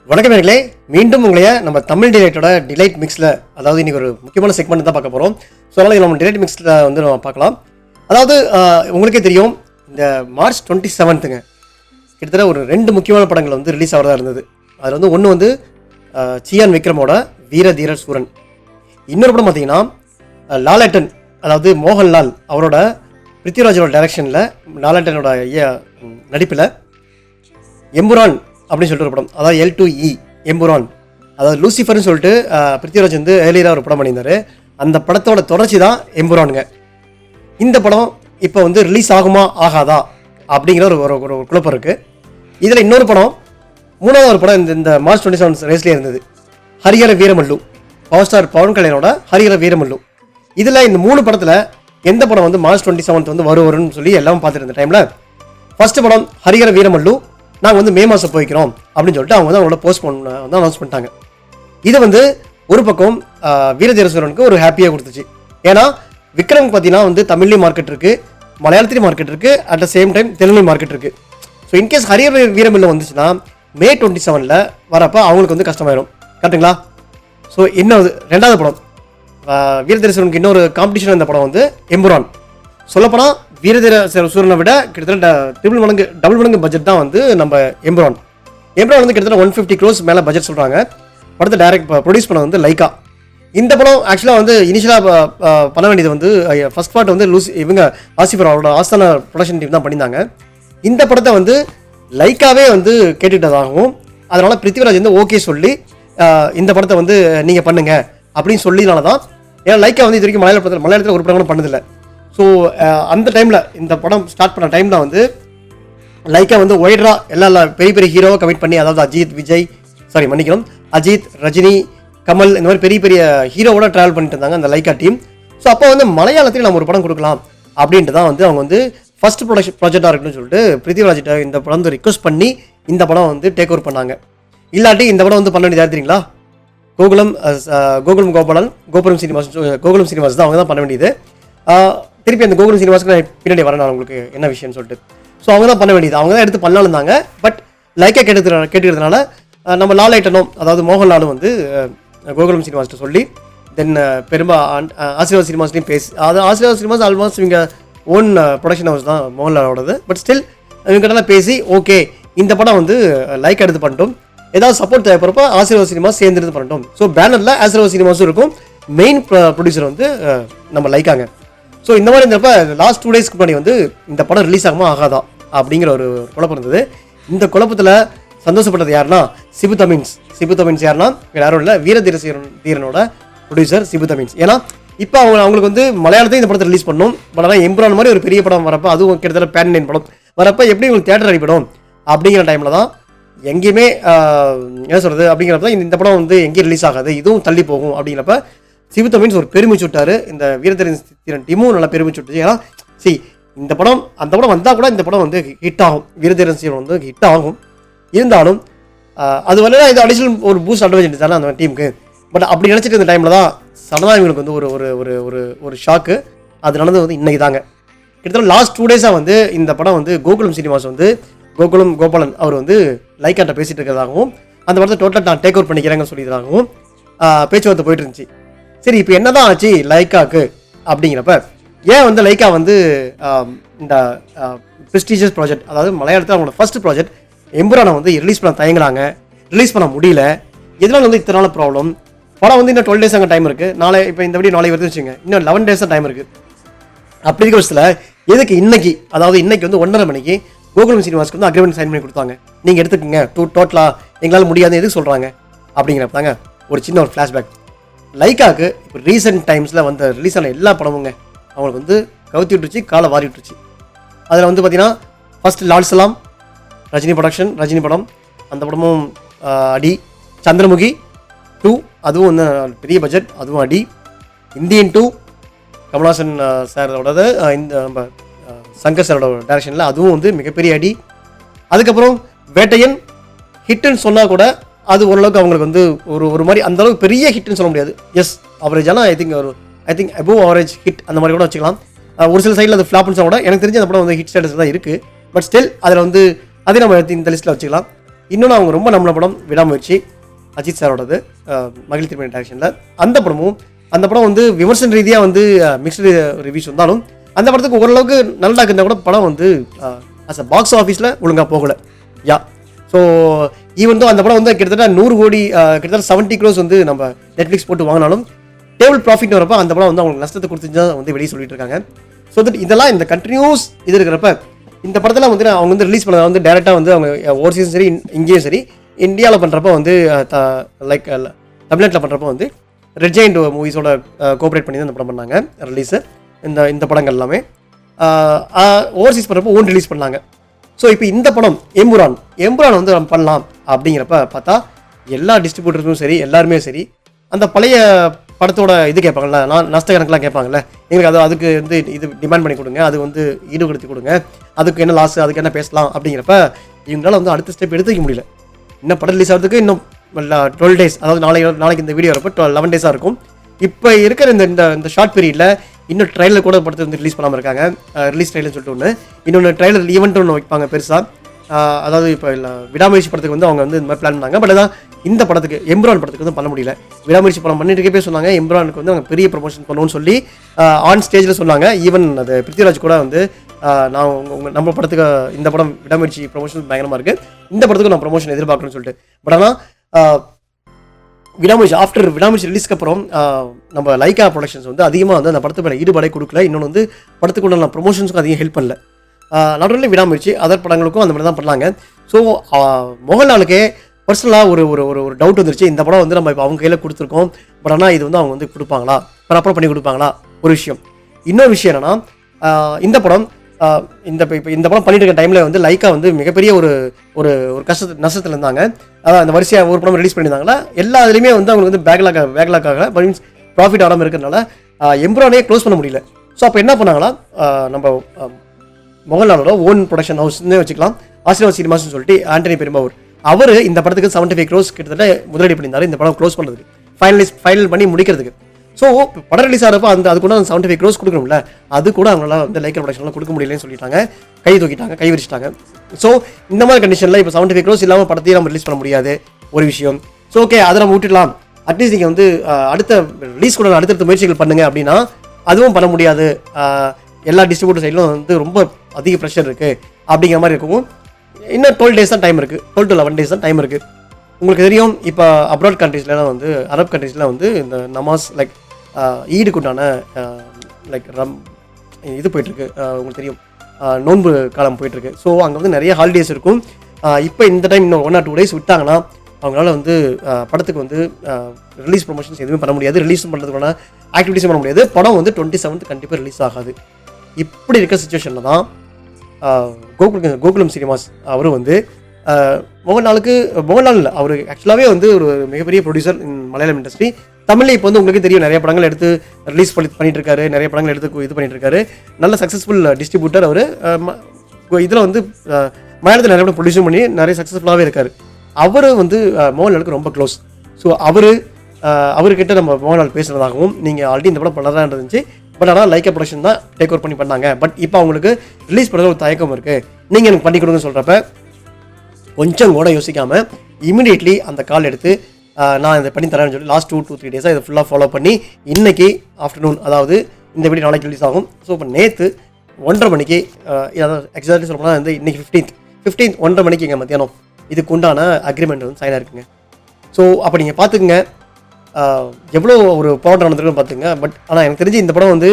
வணக்கம் நேயர்களே, மீண்டும் உங்களைய நம்ம தமிழ் டிலைட்டோட டிலைட் மிக்ஸில், அதாவது இன்றைக்கி ஒரு முக்கியமான செக்மெண்ட் தான் பார்க்க போகிறோம். ஸோ அதனால் நம்ம டிலைட் மிக்ஸில் வந்து நம்ம பார்க்கலாம். அதாவது உங்களுக்கே தெரியும், இந்த மார்ச் 27ங்க கிட்டத்தட்ட ஒரு 2 முக்கியமான படங்கள் வந்து ரிலீஸ் ஆகிறதா இருந்தது. அதில் வந்து ஒன்று வந்து சியான் விக்ரமோட வீர தீர சூரன். இன்னொரு படம் பார்த்தீங்கன்னா லாலேட்டன், அதாவது மோகன்லால் அவரோட பிருத்திவிராஜோட டைரக்ஷனில் லாலேட்டனோட நடிப்பில் எம்புரான் அப்படின்னு சொல்லிட்டு ஒரு படம், அதாவது L2E எம்புரான், அதாவது லூசிஃபர்னு சொல்லிட்டு பிருத்திவிராஜ் வந்து ஏர்லியராக ஒரு படம் பண்ணியிருந்தார். அந்த படத்தோட தொடர்ச்சி தான் எம்புரானுங்க. இந்த படம் இப்போ வந்து ரிலீஸ் ஆகுமா ஆகாதா அப்படிங்கிற ஒரு குழப்பம் இருக்குது. இதில் இன்னொரு படம், மூணாவது ஒரு படம் இந்த மார்ச் 27 ரேஸ்லேயே இருந்தது, ஹரிஹர வீரமல்லு, பவர் ஸ்டார் பவன் கல்யாணோட ஹரிஹர வீரமல்லு. இதில் இந்த 3 படத்தில் எந்த படம் வந்து மார்ச் 27 வந்து வரும்னு சொல்லி எல்லாம் பார்த்துட்டு இருந்த டைமில் ஃபர்ஸ்ட் படம் ஹரிஹர வீரமல்லு நாங்கள் வந்து மே மாதம் போய்க்கிறோம் அப்படின்னு சொல்லிட்டு அவங்க வந்து அவங்களோட போஸ்ட்போன் வந்து அனௌன்ஸ் பண்ணிட்டாங்க. இது வந்து ஒரு பக்கம் வீரதீரசூரனுக்கு ஒரு ஹாப்பியாக கொடுத்துச்சு. ஏன்னா விக்ரம் பார்த்தீங்கன்னா வந்து தமிழ்லேயும் மார்க்கெட் இருக்குது, மலையாளத்துலேயும் மார்க்கெட் இருக்குது, அட் த சேம் டைம் தெலுங்குலையும் மார்க்கெட் இருக்குது. ஸோ இன்கேஸ் ஹரிஹர வீரமல்லு வந்துச்சுன்னா மே 27 வரப்போ அவங்களுக்கு வந்து கஷ்டமாயிடும். கரெக்டுங்களா? ஸோ இன்னும் ரெண்டாவது படம் வீரதீரசூரனுக்கு இன்னொரு காம்படிஷன் இந்த படம் வந்து எம்புரான். சொல்லப்போனால் வீரதீரசூரனை விட கிட்டத்தட்ட டபுள் மடங்கு பட்ஜெட் தான் வந்து நம்ம எம்புரான் வந்து கிட்டத்தட்ட 150 crores மேலே பட்ஜெட் சொல்கிறாங்க. படத்தை ப்ரொடியூஸ் பண்ண வந்து லைக்கா. இந்த படம் ஆக்சுவலாக வந்து இனிஷியலாக பண்ண வேண்டியது வந்து ஃபர்ஸ்ட் பார்ட் வந்து இவங்க ஆசிஃபர் அவரோட ஆஸ்தான ப்ரொடக்ஷன் டீம் தான் பண்ணியிருந்தாங்க. இந்த படத்தை வந்து லைக்காவே வந்து கேட்டுக்கிட்டதாகவும், அதனால் பிருத்திவிராஜ் வந்து ஓகே சொல்லி இந்த படத்தை வந்து நீங்கள் பண்ணுங்க அப்படின்னு சொல்லினால தான். ஏன்னா லைக்கா வந்து இது வரைக்கும் மலையாளத்தில் ஒரு படம் கூட பண்ணதில்லை. ஸோ அந்த டைமில் இந்த படம் ஸ்டார்ட் பண்ண டைமில் வந்து லைக்கா வந்து ஒய்டரா எல்லா பெரிய பெரிய ஹீரோவை கமிட் பண்ணி, அதாவது அஜித், ரஜினி, கமல், இந்த மாதிரி பெரிய பெரிய ஹீரோவோட ட்ராவல் பண்ணிட்டு இருந்தாங்க அந்த லைக்கா டீம். ஸோ அப்போ வந்து மலையாளத்தில் நம்ம ஒரு படம் கொடுக்கலாம் அப்படின்ட்டு தான் வந்து அவங்க வந்து ஃபர்ஸ்ட் ப்ராஜெக்டாக இருக்குன்னு சொல்லிட்டு பிருத்திவிராஜிட்ட இந்த படம் வந்து ரிக்வஸ்ட் பண்ணி இந்த படம் வந்து டேக் ஓவர் பண்ணாங்க. இல்லாட்டி இந்த படம் வந்து பண்ண வேண்டியது தெரியுங்களா, கோகுலம் கோபுரம் சினிமாஸ் தான் அவங்க தான் பண்ண வேண்டியது. திருப்பி அந்த கோகுலம் சினிமாஸ்க்கு நான் பின்னாடி வரேன் நான் உங்களுக்கு என்ன விஷயம்னு சொல்லிட்டு. ஸோ அவங்க தான் பண்ண வேண்டியது, அவங்க தான் எடுத்து பண்ணலாம் இருந்தாங்க. பட் லைக்காக கேட்டுக்கிறதுனால நம்ம லாலேட்டனும், அதாவது மோகன்லாலும் வந்து கோகுலம் சினிமாஸ்ட்டு சொல்லி தென் ஆசீர்வாத் சினிமாஸ்லையும் பேசி, அதாவது ஆசீர்வாத் சினிமாஸ் ஆல்மோஸ்ட் இவங்க ஓன் ப்ரொடக்ஷன் ஹவுஸ் தான் மோகன்லாலோடது. பட் ஸ்டில் இவங்ககிட்டலாம் பேசி ஓகே இந்த படம் வந்து லைக் எடுத்து பண்ணிட்டோம், ஏதாவது சப்போர்ட் தேவைப்படுறப்போ ஆசீர்வாத் சினிமாஸ் சேர்ந்து பண்ணிட்டோம். ஸோ பேனரில் ஆசீர்வாத் சினிமாஸும் இருக்கும், மெயின் ப்ரொடியூசர் வந்து நம்ம லைக்காங்க. ஸோ இந்த மாதிரி இருந்தப்போ லாஸ்ட் 2 days முன்னாடி வந்து இந்த படம் ரிலீஸ் ஆகுமா ஆகாதா அப்படிங்கிற ஒரு குழப்பம் இருந்தது. இந்த குழப்பத்தில் சந்தோஷப்பட்டது யாருன்னா சிபு தமீன்ஸ் யாருன்னா யாரும் இல்லை, வீரதீரனோட ப்ரொடியூசர் சிபு தமீன்ஸ். ஏன்னா இப்போ அவங்களுக்கு வந்து மலையாளத்தையும் இந்த படத்தை ரிலீஸ் பண்ணணும். பட் ஆனால் எம்புரான் மாதிரி ஒரு பெரிய படம் வரப்போ, அதுவும் கிட்டத்தட்ட பேன் லைன் படம் வரப்போ எப்படி உங்களுக்கு தேட்டர் அடிப்படும் அப்படிங்கிற டைமில் தான் எங்கேயுமே என்ன சொல்கிறது அப்படிங்கிறப்ப இந்த படம் வந்து எங்கேயும் ரிலீஸ் ஆகாது, இதுவும் தள்ளி போகும் அப்படிங்கிறப்ப சிபு தமீன்ஸ் ஒரு பெருமிச்சு விட்டாரு. இந்த வீரதீரன் டீமும் நல்லா பெருமிச்சு விட்டுச்சு. ஏன்னா இந்த படம் அந்த படம் வந்தால் கூட இந்த படம் வந்து ஹிட் ஆகும், வீரதீரன் வந்து ஹிட் ஆகும். இருந்தாலும் அது வரல, இது அடிஷனல் ஒரு பூஸ்ட் அட்வான்டேஜ் தானே அந்த டீமுக்கு. பட் அப்படி நினச்சிட்டு இந்த டைமில் தான் சடனாக இவங்களுக்கு வந்து ஒரு ஷாக்கு. அது நடந்தது வந்து இன்னைக்கு தாங்க. கிட்டத்தட்ட லாஸ்ட் 2 days வந்து இந்த படம் வந்து கோகுலம் சினிமாஸ் வந்து கோகுலம் கோபாலன் அவர் வந்து லைக்காட்ட பேசிகிட்டு இருக்கிறதாகவும், அந்த படத்தை டோட்டலாக நான் டேக் ஓவர் பண்ணிக்கிறேங்கன்னு சொல்லியிருந்தாகவும் பேச்சுவார்த்தை போயிட்டு இருந்துச்சு. சரி, இப்போ என்ன தான் ஆச்சு லைக்காக்கு அப்படிங்கிறப்ப, ஏன் வந்து லைக்கா வந்து இந்த ப்ரெஸ்டீஜியஸ் ப்ராஜெக்ட், அதாவது மலையாளத்தில் அவங்களோட ஃபர்ஸ்ட் ப்ராஜெக்ட் எம்புரானை வந்து ரிலீஸ் பண்ண தயங்குறாங்க, ரிலீஸ் பண்ண முடியல. எதனால் வந்து இத்தனை நாள் ப்ராப்ளம்? படம் வந்து இன்னும் 12 days அங்கே டைம் இருக்குது. நாளை இப்போ இந்த வீடியோ நாளை வருது வச்சுங்க, இன்னும் 11 days டைம் இருக்குது. அப்படி இருக்க விஷயத்தில் எதுக்கு இன்னைக்கு வந்து 1:30 மணிக்கு கோகுலம் சினிமாஸ்க்கு வந்து அக்ரிமெண்ட் சைன் பண்ணி கொடுத்தாங்க, நீங்கள் எடுத்துக்கோங்க டோட்டலாக எங்களால் முடியாது எதுக்கு சொல்கிறாங்க அப்படிங்கிறப்ப தாங்க ஒரு சின்ன ஒரு ஃப்ளாஷ்பேக். லைக்காக்கு இப்போ ரீசெண்ட் டைம்ஸில் வந்து ரிலீஸ் ஆன எல்லா படமுங்க அவங்களுக்கு வந்து கவுத்தி விட்டுருச்சு, காலை வாரி விட்டுருச்சு. அதில் வந்து பார்த்தீங்கன்னா ஃபர்ஸ்ட் லால் சலாம் ரஜினி படம், அந்த படமும் அடி. சந்திரமுகி 2 அதுவும் வந்து பெரிய பட்ஜெட், அதுவும் அடி. இந்தியன் 2 கமல்ஹாசன் சாரோடது, இந்த நம்ம சங்கர் சாரோட டைரக்ஷனில், அதுவும் வந்து மிகப்பெரிய அடி. அதுக்கப்புறம் வேட்டையன் ஹிட்டுன்னு சொன்னால் கூட அது ஓரளவுக்கு அவங்களுக்கு வந்து ஒரு மாதிரி அந்தளவுக்கு பெரிய ஹிட்னு சொல்ல முடியாது. எஸ் ஆவரேஜான I think above average hit அந்த மாதிரி கூட வச்சுக்கலாம். ஒரு சில சைடில் அது ஃப்ளாப்னு கூட எனக்கு தெரிஞ்ச அந்த படம் வந்து ஹிட் ஸ்டேட்டஸ் தான் இருக்குது. பட் ஸ்டில் அதில் வந்து அதே நம்ம இந்த லிஸ்ட்டில் வச்சுக்கலாம். இன்னொன்று அவங்க ரொம்ப நம்மள படம் விடாமுயற்சி, அஜித் சாரோடது, மகிழ் திருமணி டைரக்ஷனில். அந்த படம் வந்து விமர்சன ரீதியாக வந்து மிக்ஸ்டு ரிவ்யூஸ் வந்தாலும் அந்த படத்துக்கு ஓரளவுக்கு நல்லா இருந்தால் கூட படம் வந்து அஸ் அ பாக்ஸ் ஆஃபீஸில் ஒழுங்காக போகலை. யா ஸோ ஈவன் தான் அந்த படம் வந்து கிட்டத்தட்ட 100 கோடி கிட்டத்தட்ட 70 crores வந்து நம்ம நெட்ஃப்ளிக்ஸ் போட்டு வாங்கினாலும் டேபிள் ப்ராஃபிட் வரப்போ அந்த படம் வந்து அவங்களுக்கு நஷ்டத்தை கொடுத்துச்சா வந்து வெளியே சொல்லிட்டு இருக்காங்க. ஸோ தட் இதெல்லாம் இந்த கண்டினியூஸ் இது இருக்கிறப்ப இந்த படத்தில் வந்து அவங்க வந்து ரிலீஸ் பண்ண வந்து டேரெக்டாக வந்து அவங்க ஓவர்சீஸும் சரி இங்கேயும் சரி இந்தியாவில் பண்ணுறப்ப வந்து லைக் தமிழ்நாட்டில் பண்ணுறப்போ வந்து ரெட் ஜெயண்ட் மூவிஸோட கோஆப்ரேட் பண்ணி தான் இந்த படம் பண்ணாங்க ரிலீஸு. இந்த படங்கள் எல்லாமே ஓவர்சீஸ் பண்ணுறப்போ ஓன் ரிலீஸ் பண்ணாங்க. ஸோ இப்போ இந்த படம் எம்புரான் வந்து நம்ம பண்ணலாம் அப்படிங்கிறப்ப பார்த்தா எல்லா டிஸ்ட்ரிபியூட்டருக்கும் சரி எல்லாருமே சரி அந்த பழைய படத்தோட இது கேட்பாங்கல்ல, நஷ்ட கணக்கெலாம் கேட்பாங்கல்ல, எங்களுக்கு அதுக்கு வந்து இது டிமாண்ட் பண்ணி கொடுங்க, அது வந்து ஈடுபடுத்தி கொடுங்க, அதுக்கு என்ன லாஸ், அதுக்கு என்ன பேசலாம் அப்படிங்கிறப்ப இவங்களால வந்து அடுத்த ஸ்டெப் எடுத்துக்க முடியல. இன்னும் படம் ரிலீஸ் ஆகிறதுக்கு இன்னும் 12 days, அதாவது நாளைக்கு இந்த வீடியோ வரப்போ 11 days இருக்கும். இப்போ இருக்கிற இந்த ஷார்ட் பீரியடில் இன்னும் ட்ரைலர் கூட படத்தை வந்து ரிலீஸ் பண்ணாமல் இருக்காங்க. ரிலீஸ் ட்ரைலர்னு சொல்லிட்டு இன்னொன்று ட்ரைலர் ஈவெண்ட் ஒன்று வைப்பாங்க பெருசாக. அதாவது இப்போ இல்லை விடாமுயற்சி படத்துக்கு வந்து அவங்க வந்து இந்த மாதிரி பிளான் பண்ணாங்க. பட் அதான் இந்த படத்துக்கு எம்புரான் படத்துக்கு வந்து பண்ண முடியல. விடாமுயற்சி படம் பண்ணிட்டு சொன்னாங்க எம்புரானுக்கு வந்து அவங்க பெரிய ப்ரொமோஷன் பண்ணுவோம்னு சொல்லி ஆன் ஸ்டேஜில் சொன்னாங்க. ஈவன் அது பிருத்திவிராஜ் கூட வந்து நான் நம்ம படத்துக்கு இந்த படம் விடாமுயற்சி ப்ரொமோஷன் பயங்கரமாக இருக்குது, இந்த படத்துக்கு நான் ப்ரொமோஷன் எதிர்பார்க்கணும்னு சொல்லிட்டு. பட் ஆனால் விடாமுயற்சி ரிலீஸ்க்கு அப்புறம் நம்ம லைக்கா ப்ரொடக்ஷன்ஸ் வந்து அதிகமாக வந்து அந்த படத்து மேலே ஈடுபாடே கொடுக்கல. இன்னொன்று வந்து படத்துக்கு உள்ள ப்ரொமோஷன்ஸுக்கும் அதிகம் ஹெல்ப் பண்ணல. நாட் ஒன்லி விடாமுயற்சி அதர் படங்களுக்கும் அந்த மாதிரி தான் பண்ணாங்க. ஸோ மோகன்லாலுக்கே பர்சனலாக ஒரு ஒரு ஒரு டவுட் வந்துருச்சு, இந்த படம் வந்து நம்ம இப்போ அவங்க கையில் கொடுத்துருக்கோம், பட் ஆனால் இது வந்து அவங்க வந்து கொடுப்பாங்களா, ப்ராப்பராக பண்ணி கொடுப்பாங்களா ஒரு விஷயம். இன்னொரு விஷயம் என்னென்னா இந்த படம் இப்போ இந்த படம் பண்ணிட்டு இருக்க டைமில் வந்து லைக்கா வந்து மிகப்பெரிய ஒரு ஒரு ஒரு நஷ்டத்தில் இருந்தாங்க. அதான் அந்த வரிசையாக ஒரு படம் ரிலீஸ் பண்ணியிருந்தாங்களா, எல்லா இதுலேயுமே வந்து அவங்க வந்து பேக்லாக்காக மீன்ஸ் ப்ராஃபிட் ஆகாமல் இருக்கிறதுனால எம்புரானே க்ளோஸ் பண்ண முடியல. ஸோ அப்போ என்ன பண்ணாங்களா, நம்ம மோகன்லாலோட ஓன் ப்ரொடக்ஷன் ஹவுஸ்னே வச்சுக்கலாம், ஆசீர்வாத் சினிமாஸ்னு சொல்லிட்டு ஆண்டனி பெரும்பாவூர், அவர் இந்த படத்துக்கு 75 crores கிட்டத்தட்ட முதலீடு பண்ணியிருந்தாரு இந்த படம் க்ளோஸ் பண்ணுறதுக்கு, ஃபைனல் பண்ணி முடிக்கிறதுக்கு. ஸோ படம் ரிலீஸ் ஆகிறப்ப அது கூட 75 crores கொடுக்கணும்ல, அது கூட அவங்களால வந்து லைக்கா ப்ரொடக்ஷன்லாம் கொடுக்க முடியலன்னு சொல்லிட்டாங்க, கை விரிச்சிட்டாங்க. ஸோ இந்த மாதிரி கண்டிஷனில் இப்போ 75 crores இல்லாமல் படத்தையும் நம்ம ரிலீஸ் பண்ண முடியாது ஒரு விஷயம். ஸோ ஓகே அதை நம்ம விட்டுடலாம், அட்லீஸ்ட் நீங்கள் வந்து அடுத்த ரிலீஸ் கூட அடுத்தடுத்த முயற்சிகள் பண்ணுங்க அப்படின்னா அதுவும் பண்ண முடியாது. எல்லா டிஸ்ட்ரிபியூட்டர் சைட்லும் வந்து ரொம்ப அதிக ப்ரெஷர் இருக்குது அப்படிங்கிற மாதிரி இருக்கும். இன்னும் 12 days தான் டைம் இருக்குது, 12 to 11 days தான் டைம் இருக்குது. உங்களுக்கு தெரியும் இப்போ அப்ராட் கண்ட்ரீஸ்லாம் வந்து அரப் கண்ட்ரீஸ்லாம் வந்து இந்த நமாஸ் லைக் ஈடுக்குண்டான லைக் இது போயிட்டுருக்கு, உங்களுக்கு தெரியும் நோன்பு காலம் போயிட்டுருக்கு. ஸோ அங்கே வந்து நிறைய ஹாலிடேஸ் இருக்கும். இப்போ இந்த டைம் இன்னும் 1 or 2 days விட்டாங்கன்னா அவங்களால வந்து படத்துக்கு வந்து ரிலீஸ் ப்ரொமோஷன்ஸ் எதுவுமே பண்ண முடியாது, ரிலீஸ் பண்ணுறதுக்கான ஆக்டிவிட்டிஸும் பண்ண முடியாது. படம் வந்து 27th கண்டிப்பாக ரிலீஸ் ஆகாது. இப்படி இருக்க சுச்சுவேஷனில் தான் கோகுலம் சினிமாஸ் அவரும் வந்து மோகன்லால் இல்லை, அவர் ஆக்சுவலாகவே வந்து ஒரு மிகப்பெரிய ப்ரொடியூசர் மலையாளம் இண்டஸ்ட்ரி. தமிழில் இப்போ வந்து உங்களுக்கு தெரியும் நிறைய படங்கள் எடுத்து ரிலீஸ் பண்ணிட்டு இருக்காரு, நிறைய படங்கள் எடுத்து இது பண்ணிட்டு இருக்காரு, நல்ல சக்ஸஸ்ஃபுல் டிஸ்ட்ரிபியூட்டர் அவர். இதில் வந்து மலையாளத்தில் நிறைய படம் ப்ரொடியூஸும் பண்ணி நிறைய சக்ஸஸ்ஃபுல்லாகவே இருக்கார். அவர் வந்து மோகன்லாலுக்கு ரொம்ப க்ளோஸ். ஸோ அவர்கிட்ட நம்ம மோகன்லால் பேசுகிறதாகவும் நீங்கள் ஆல்ரெடி இந்த படம் பண்ணதான் இருந்துச்சு, பட் ஆனால் லைக்கா ப்ரொடக்ஷன் தான் டேக் ஓவர் பண்ணாங்க, பட் இப்போ அவங்களுக்கு ரிலீஸ் பண்ணுறது ஒரு தயக்கம் இருக்குது, நீங்கள் எனக்கு பண்ணி கொடுங்கன்னு சொல்கிறப்ப கொஞ்சம் கூட யோசிக்காமல் இமீடியட்லி அந்த கால் எடுத்து நான் இதை பண்ணி தரேன்னு சொல்லி லாஸ்ட் 2-3 days இதை ஃபுல்லாக ஃபாலோ பண்ணி இன்னைக்கு ஆஃப்டர்நூன், அதாவது இந்த வீடியோ நாளைக்கு ரிலீஸ் ஆகும். ஸோ இப்போ நேற்று 1:30 மணிக்கு, எக்ஸாக்ட்லி சொல்லப்போனால் வந்து இன்னைக்கு 15th 1:30 மணிக்கு இங்கே மத்தியானம் இதுக்கு உண்டான அக்ரிமெண்ட் வந்து சைனாக இருக்குங்க. ஸோ அப்போ நீங்கள் பார்த்துக்குங்க எவ்வளோ ஒரு போராட்டம் நடந்திருக்குன்னு பார்த்துங்க. பட் ஆனால் எனக்கு தெரிஞ்சு இந்த படம் வந்து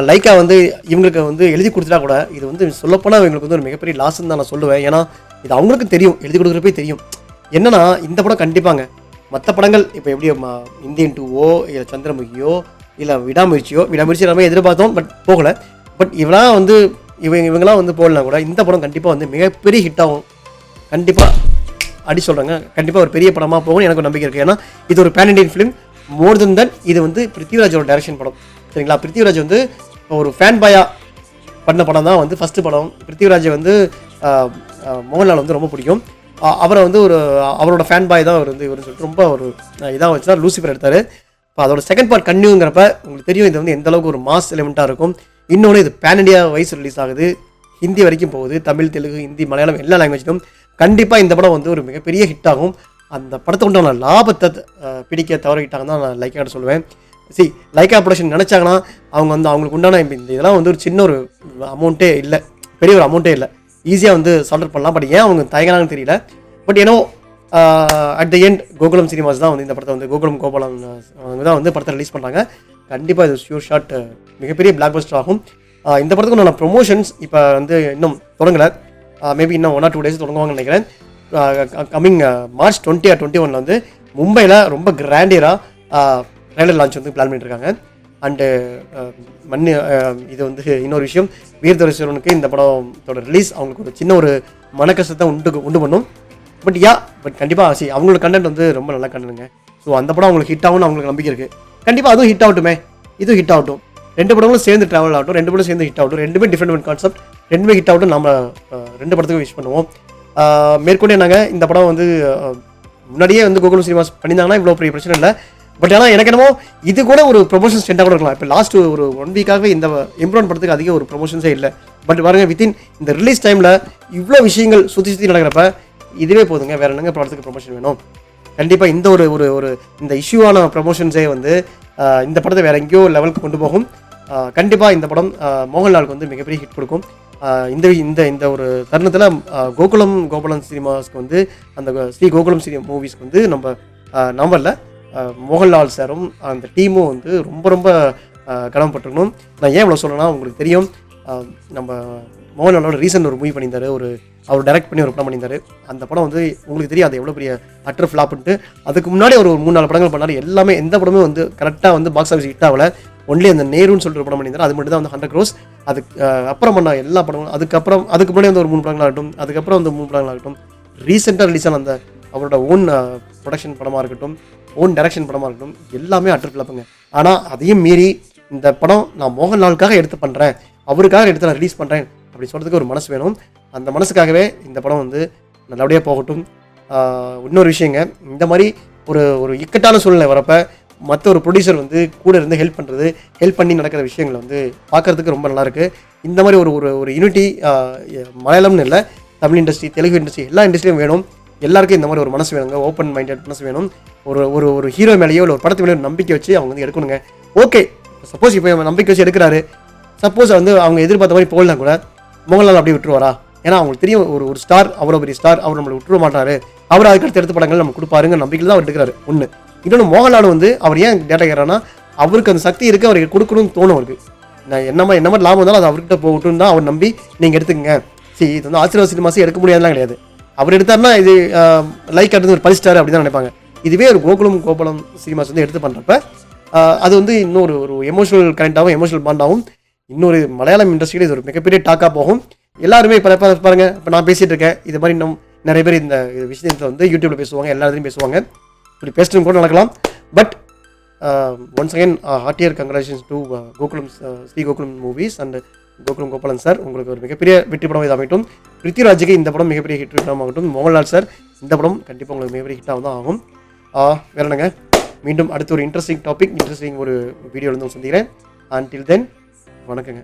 லைக்கா வந்து இவங்களுக்கு வந்து எழுதி கொடுத்துட்டா கூட இது வந்து சொல்லப்போனால் இவங்களுக்கு வந்து ஒரு மிகப்பெரிய லாஸ்ன்னு தான் நான் சொல்லுவேன். ஏன்னா இது அவங்களுக்கு தெரியும், எழுதி கொடுக்குறப்பே தெரியும். என்னன்னா இந்த படம் கண்டிப்பாங்க மற்ற படங்கள் இப்போ எப்படி இந்தியன் 2ஓ இல்லை சந்திரமுகியோ இல்லை விடாமுயற்சி எல்லாமே எதிர்பார்த்தோம், பட் போகலை. பட் இவங்களாம் வந்து இவங்களாம் வந்து போடலாம் கூட இந்த படம் கண்டிப்பாக வந்து மிகப்பெரிய ஹிட் ஆகும், கண்டிப்பாக அடி சொல்கிறாங்க, கண்டிப்பாக ஒரு பெரிய படமாக போகும் எனக்கு நம்பிக்கை இருக்குது. ஏன்னா இது ஒரு பேன் இண்டியன் ஃபிலிம் மோர் தென் இது வந்து பிருத்திவிராஜோட டைரக்ஷன் படம், சரிங்களா. பிருத்திவிராஜ் வந்து ஒரு ஃபேன் பாயாக பண்ண படம் தான் வந்து ஃபஸ்ட்டு படம். பிருத்திவிராஜை வந்து மோகன்லால் வந்து ரொம்ப பிடிக்கும், அவரை வந்து ஒரு அவரோட ஃபேன் பாய் தான் அவர் வந்து இவருன்னு சொல்லிட்டு ரொம்ப ஒரு இதாக வச்சு தான் லூசிஃபர் எடுத்தார். இப்போ அதோட செகண்ட் பார்ட் கன்யூங்கிறப்ப உங்களுக்கு தெரியும் இது வந்து எந்த அளவுக்கு ஒரு மாஸ் எலிமெண்ட்டாக இருக்கும். இன்னொன்று இது பேன் இண்டியா வைஸ் ரிலீஸ் ஆகுது, ஹிந்தி வரைக்கும் போகுது, தமிழ் தெலுங்கு ஹிந்தி மலையாளம் எல்லா லாங்குவேஜ்லும் கண்டிப்பாக இந்த படம் வந்து ஒரு மிகப்பெரிய ஹிட் ஆகும். அந்த படத்தை உண்டான லாபத்தை பிடிக்க தவறிட்டாங்கன்னு தான் நான் லைக்காக சொல்லுவேன். லைக்கா ப்ரொடக்ஷன் நினச்சாங்கன்னா அவங்க வந்து அவங்களுக்கு உண்டான இந்த இதெல்லாம் வந்து ஒரு சின்ன ஒரு அமௌண்ட்டே இல்லை, பெரிய ஒரு அமௌண்ட்டே இல்லை, ஈஸியாக வந்து சால்டர் பண்ணலாம். பட் ஏன் அவங்க தயங்கினாங்கன்னு தெரியல. பட் ஏன்னோ at the end Gokulam cinemas தான் வந்து இந்த படத்தை வந்து கோகுலம் கோபாலம் அவங்க தான் வந்து படத்தை ரிலீஸ் பண்ணுறாங்க. கண்டிப்பாக இது ஷூர் ஷாட் மிகப்பெரிய பிளாக் பஸ்டர் ஆகும். இந்த படத்துக்கு நான் ப்ரொமோஷன்ஸ் இப்போ வந்து இன்னும் தொடங்கலை, மேபி இன்னும் 1 or 2 days தொடங்குவாங்கன்னு நினைக்கிறேன். கம்மிங் March 20 or 21 வந்து மும்பையில் ரொம்ப கிராண்டியராக ட்ரெய்லர் லான்ச் வந்து பிளான் பண்ணிட்டுருக்காங்க. அண்டு இது வந்து இன்னொரு விஷயம், வீரதரேஸ்வரனுக்கு இந்த படத்தோட ரிலீஸ் அவங்களுக்கு ஒரு சின்ன ஒரு மனக்கஷ்டத்தை உண்டு பண்ணும். பட் கண்டிப்பாக அவங்களோட கண்டென்ட் வந்து ரொம்ப நல்ல கண்டென்ட்டுங்க. ஸோ அந்த படம் அவங்களுக்கு ஹிட் ஆகும்னு அவங்களுக்கு நம்பிக்கை இருக்குது. கண்டிப்பாக அதுவும் ஹிட் ஆகட்டுமே, இதுவும் ஹிட் ஆகட்டும். 2 படங்களும் சேர்ந்து ட்ராவல் ஆகட்டும், 2 படம் சேர்ந்து ஹிட் ஆகட்டும், 2மே டிஃப்ரெண்ட் கான்செப்ட், 2மே ஹிட் ஆகட்டும். நம்ம 2 படத்துக்கும் விஷ் பண்ணுவோம். மேற்கொண்டு நாங்கள் இந்த படம் வந்து முன்னாடியே வந்து கோகுலம் சினிமாஸ் பண்ணியிருந்தாங்கன்னா இவ்வளோ பெரிய பிரச்சனை இல்லை. பட் ஆனால் எனக்கு என்னமோ இது கூட ஒரு ப்ரொமோஷன் ஸ்டெண்டாக கூட இருக்கலாம். இப்போ லாஸ்ட் ஒரு 1 வீக்காகவே இந்த எம்ப்ரான் படத்துக்கு அதிக ஒரு ப்ரொமோஷன்ஸே இல்லை. பட் பாருங்க, வித்தின் இந்த ரிலீஸ் டைமில் இவ்வளோ விஷயங்கள் சுற்றி நடக்கிறப்ப இதுவே போதுங்க, வேறு என்னங்க படத்துக்கு ப்ரொமோஷன் வேணும்? கண்டிப்பாக இந்த ஒரு இந்த இஷ்யூவான ப்ரொமோஷன்ஸே வந்து இந்த படத்தை வேறு எங்கேயோ லெவலுக்கு கொண்டு போகும். கண்டிப்பாக இந்த படம் மோகன்லாலுக்கு வந்து மிகப்பெரிய ஹிட் கொடுக்கும். இந்த ஒரு தருணத்தில் கோகுலம் சினிமாஸ்க்கு வந்து அந்த ஸ்ரீ கோகுலம் மூவிஸ்க்கு வந்து நம்ம நம்பரில் மோகன்லால் சாரும் அந்த டீமும் வந்து ரொம்ப கடமைப்பட்டிருக்கணும். நான் ஏன் இவ்வளோ சொல்கிறேன்னா, உங்களுக்கு தெரியும் நம்ம மோகன்லாலோட ரீசன்ட் ஒரு மூவி பண்ணியிருந்தாரு, அவர் டைரக்ட் பண்ணி ஒரு படம் பண்ணியிருந்தாரு. அந்த படம் வந்து உங்களுக்கு தெரியும் அது எவ்வளோ பெரிய அட்டர் ஃப்ளாப்ன்ட்டு. அதுக்கு முன்னாடி ஒரு 3-4 படங்கள் பண்ணார். எல்லாமே எந்த படமே வந்து கரெக்டாக வந்து பாக்ஸ் ஆஃபீஸ் ஹிட் ஆகலை. ஒன்லி அந்த நேருன்னு சொல்லிட்டு ஒரு படம் பண்ணியிருந்தார், அது மட்டும் தான் வந்து 100 crores. அதுக்கு அப்புறம் பண்ண எல்லா படங்களும் அதுக்கு முன்னாடி வந்து ஒரு 3 படங்களாகட்டும், அதுக்கப்புறம் வந்து 3 படங்களாகட்டும், ரீசெண்டாக ரிலீஸ் ஆன அந்த அவரோட ஓன் ப்ரொடக்ஷன் படமாக இருக்கட்டும், ஓன் டைரக்ஷன் படமாக இருக்கட்டும், எல்லாமே அட்டர் ஃப்ளாப்புங்க. ஆனால் அதையும் மீறி இந்த படம் நான் மோகன்லாலுக்காக எடுத்து பண்ணுறேன், அவருக்காக எடுத்து நான் ரிலீஸ் பண்ணுறேன் அப்படி சொல்கிறதுக்கு ஒரு மனசு வேணும். அந்த மனசுக்காகவே இந்த படம் வந்து நல்லபடியாக போகட்டும். இன்னொரு விஷயங்க, இந்த மாதிரி ஒரு இக்கட்டான சூழ்நிலை வரப்போ மற்ற ஒரு ப்ரொடியூசர் வந்து கூட இருந்து ஹெல்ப் பண்ணி நடக்கிற விஷயங்களை வந்து பார்க்குறதுக்கு ரொம்ப நல்லாயிருக்கு. இந்த மாதிரி ஒரு யூனிட்டி மலையாளம்னு இல்லை, தமிழ் இண்டஸ்ட்ரி, தெலுங்கு இண்டஸ்ட்ரி, எல்லா இண்டஸ்ட்ரியும் வேணும். எல்லாருக்கும் இந்த மாதிரி ஒரு மனசு வேணுங்க, ஓப்பன் மைண்டட் மனசு வேணும். ஒரு ஹீரோ மேலேயோ இல்லை ஒரு படத்து மேலேயோ நம்பிக்கை வச்சு அவங்க வந்து எடுக்கணுங்க. ஓகே, சப்போஸ் இப்போ நம்பிக்கை வச்சு எடுக்கிறாரு, சப்போஸ் வந்து அவங்க எதிர்பார்த்த மாதிரி போகலாம் கூட மோகன்லால் அப்படியே விட்டுருவாரா? ஏன்னா அவங்களுக்கு தெரியும் ஒரு ஸ்டார், அவ்வளோ பெரிய ஸ்டார், அவர் நம்மளை விட்டுருவ மாட்டாரு, அவர் அதுக்கடுத்து எடுத்த படங்கள் நம்ம கொடுப்பாருங்க நம்பிக்கையில் தான் அவர் எடுக்கிறாரு. ஒன்று. இன்னொன்று, மோகன்லால் வந்து அவர் ஏன் டேட்டா கேட்குறான்னா, அவருக்கு அந்த சக்தி இருக்குது, அவருக்கு கொடுக்கணும்னு தோணும். அவருக்கு நான் என்ன மாதிரி லாபம் இருந்தாலும் அது அவர்கிட்ட போகட்டும் தான் அவர் நம்பி நீங்கள் எடுத்துக்கங்க. இது வந்து ஆசீர்வாத் சினிமாஸே எடுக்க முடியாதுலாம் கிடையாது. அவர் எடுத்தாருன்னா இது லைக் அடுத்து ஒரு 10 ஸ்டார் அப்படி தான் நினைப்பாங்க. இதுவே ஒரு கோகுலம் சினிமாஸ் வந்து எடுத்து பண்ணுறப்ப அது வந்து இன்னொரு எமோஷனல் கனெக்டாகவும் எமோஷனல் பாண்டாகவும் இன்னொரு மலையாளம் இண்டஸ்ட்ரியில் இது ஒரு மிகப்பெரிய டாக்காக போகும். எல்லாருமே இப்போ பாருங்கள், இப்போ நான் பேசிகிட்டு இருக்கேன், இது மாதிரி இன்னும் நிறைய பேர் இந்த விஷயத்தை வந்து யூடியூப்பில் பேசுவாங்க, எல்லாத்தையும் பேசுவாங்க, இப்படி பேசுறது கூட நடக்கலாம். But once again heartier congratulations to Sri Gokulam movies and Gokulam Gopalan sir. உங்களுக்கு ஒரு மிகப்பெரிய வெற்றி படம் இது அமைட்டும். பிருத்திவிராஜுக்கு இந்த படம் மிகப்பெரிய ஹிட் படம் ஆகட்டும். மோகன்லால் சார் இந்த படம் கண்டிப்பாக உங்களுக்கு மிகப்பெரிய ஹிட்டாக தான் ஆகும். வேற என்னங்க, மீண்டும் அடுத்த ஒரு இன்ட்ரெஸ்டிங் ஒரு வீடியோவில் வந்து சந்திக்கிறேன். அன்டில் தென், வணக்கங்க.